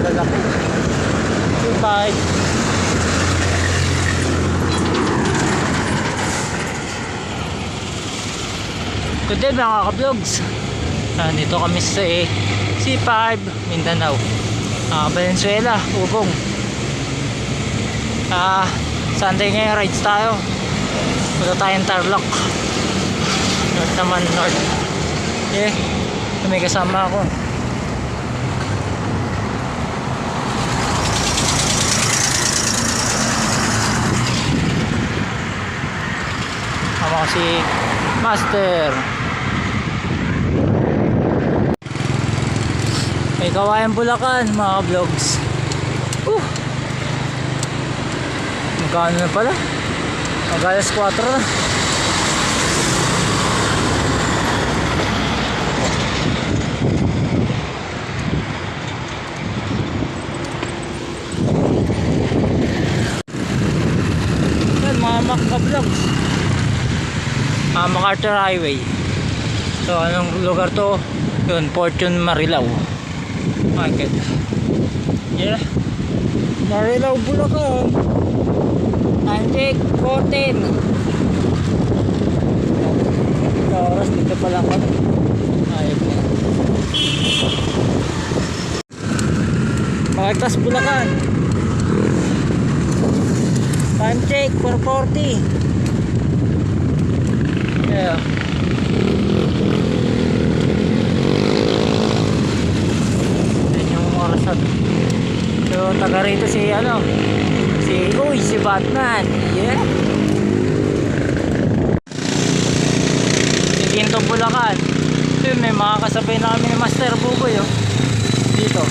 lalaki. C5. Good day mga ka-vlogs. Nandito kami sa C5 Mindanao, Valenzuela, Ubong. Sunday ngayon, rides tayo. Punta tayong Tarlac. North naman, north. May kasama ako. Kasama ko si Master. May Kawayan Bulacan mga vlogs. Magkano na pala? Mag-alas 4 na. Yan mga Makka-vlogs. MacArthur Highway. So anong lugar to? Yun, Fortune Marilao Market. Marilao Bulacan. Time check 14. Oras dito pa lang kami. Ayun na. Makagtas Bulacan. Time check 4:40. Yeah. Yan yung oras at so taga rito si si Batman. Si Quinto Bulacan. Yun, may mga kasabay na kami ni Master Buboy dito.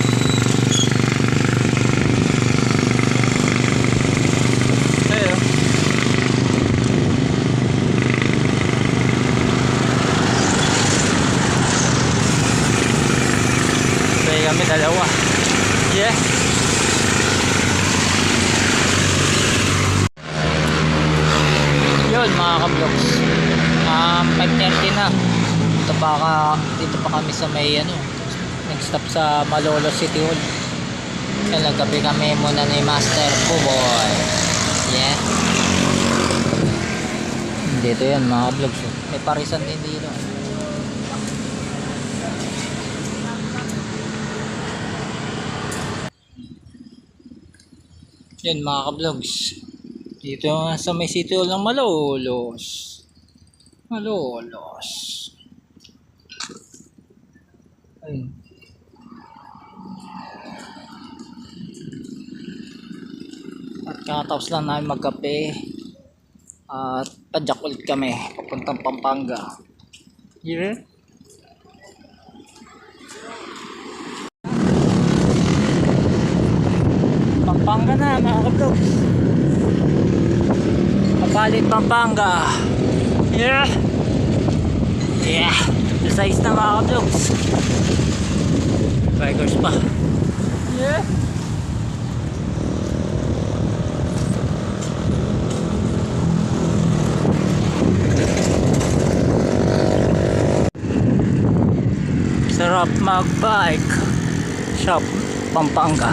Kami dalawa. Yun mga ka-vlogs, 5:30 na. Dito pa kami sa may nag-stop sa Malolos City Hall. Nagkape kami muna ni Master Buboy. Dito yan mga ka-vlogs. May parisan din dito. Yan mga ka-vlogs, dito sa may City Hall ng Malolos. Ayun. At kakatapos lang namin magkape at padyak ulit kami papuntang Pampanga. Pampanga na mga ka-vlogs. Kapalit Pampanga. Size na mga ka-vlogs. Bikers pa. Sarap mag-bike shop Pampanga.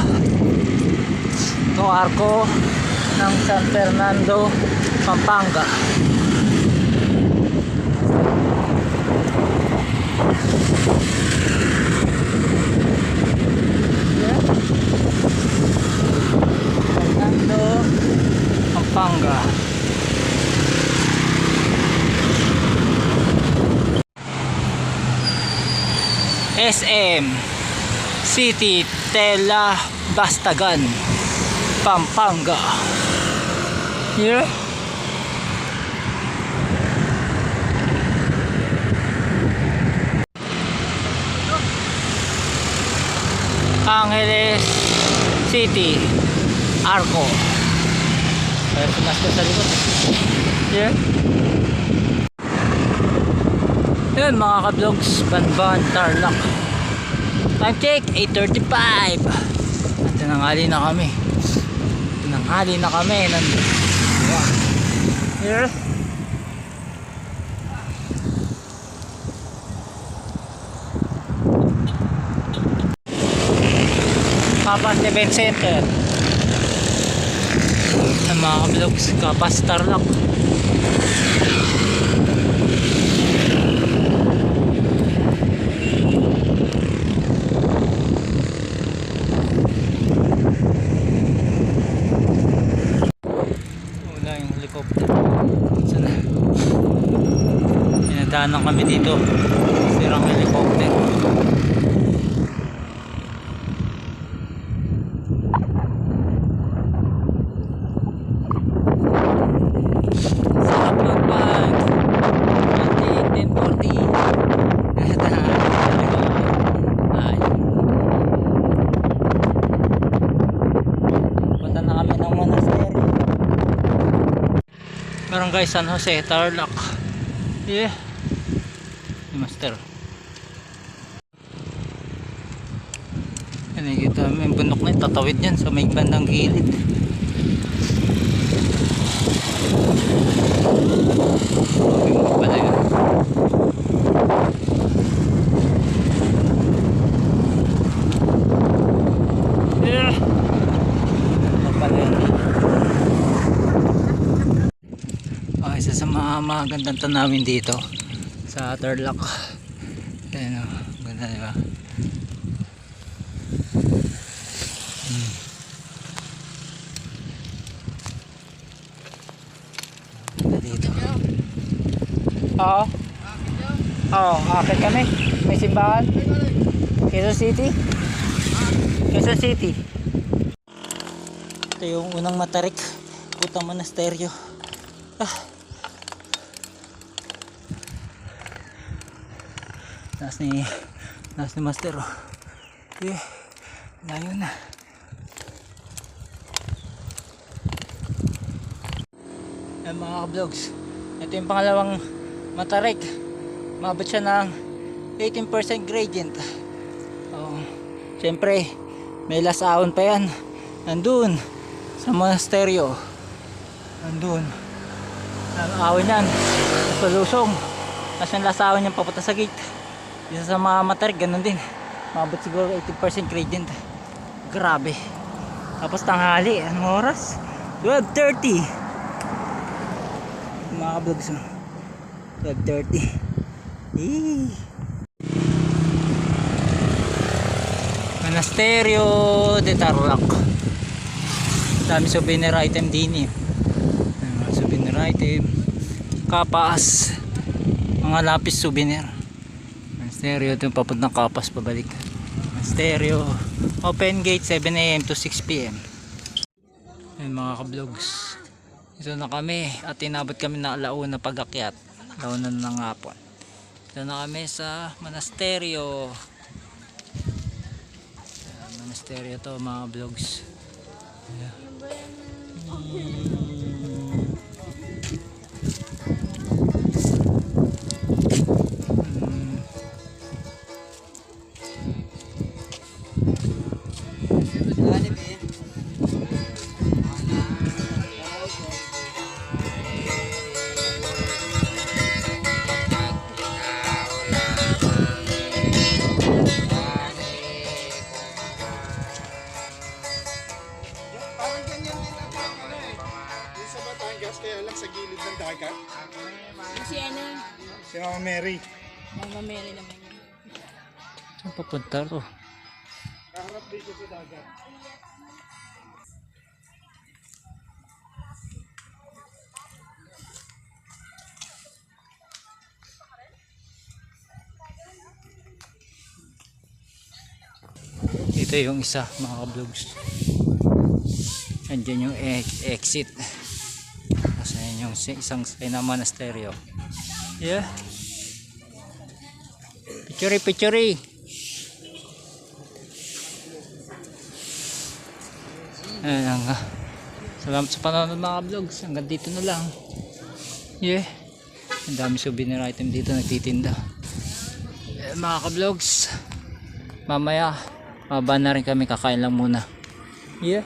Itong arko ng San Fernando, Pampanga. Fernando, Pampanga. SM City Tela Bastagan, Pampanga. Angeles City Arco. Pero pumasok sa likod. Yun mga ka-vlogs, Banban, Tarlac. Time check 8:35. At tinanghali na kami. Here. Kapas Event Center. Ang mga vlogs, Kapas Tarlac. Wala yung helicopter. Sana pinadaanan kami dito. Sirang helicopter. Barangay San Jose, Tarlac. Yeah. Ni Master. Yan, nakikita mo yung bundok na yun, tatawid yan sa may bandang gilid. Yung pala yun. Yeah. Pala yun. Isa sa mga magandang tanawin dito sa Tarlac. Ayan o, ganda diba? Ganda dito. Oo. Oo, akit kami. May simbahan. Quezon City. Quezon City. Ito yung unang matarik. Putang monasteryo. Taas ni Master. Yeah, layo na. Ayan mga vlogs, ito yung pangalawang matarik. Mabot siya ng 18% gradient. Siyempre may lasahon pa yan. Nandun sa monasteryo. Nandun ang ahon yan sa lusong. Tapos yung lasahon yan papunta sa gate. Isa sa mga matarik, ganun din. Mabot siguro 18% gradient. Grabe. Tapos tanghali, anong oras? 12:30. Mga vlogs, 12:30. Monasterio de Tarlac. Dami souvenir item din eh. Souvenir item, kapas, mga lapis souvenir. Stereo ito papuntang Kapas pabalik. Stereo open gate 7 AM to 6 PM. Ayun mga ka-vlogs, ito na kami at inabot kami na alauna pag-akyat, alauna ng hapon. Ito na kami sa monasteryo. Monasteryo to mga vlogs. Kaya lang sa gilid ng dagat. Si ano? Si Mama Mary. Mama Mary naman yun. Saan papunta ro? Kaharap dito sa dagat. Ito yung isa mga ka-vlogs. Andiyan yung exit. Kasi yung isang na monasteryo. Yeah. Picture. Ayan nga. Salamat sa panonood mga vlogs. Hanggang dito na lang. Yeah. Ang dami souvenir item dito nagtitinda. Mga ka-vlogs, mamaya maba na rin kami, kakain lang muna. Yeah.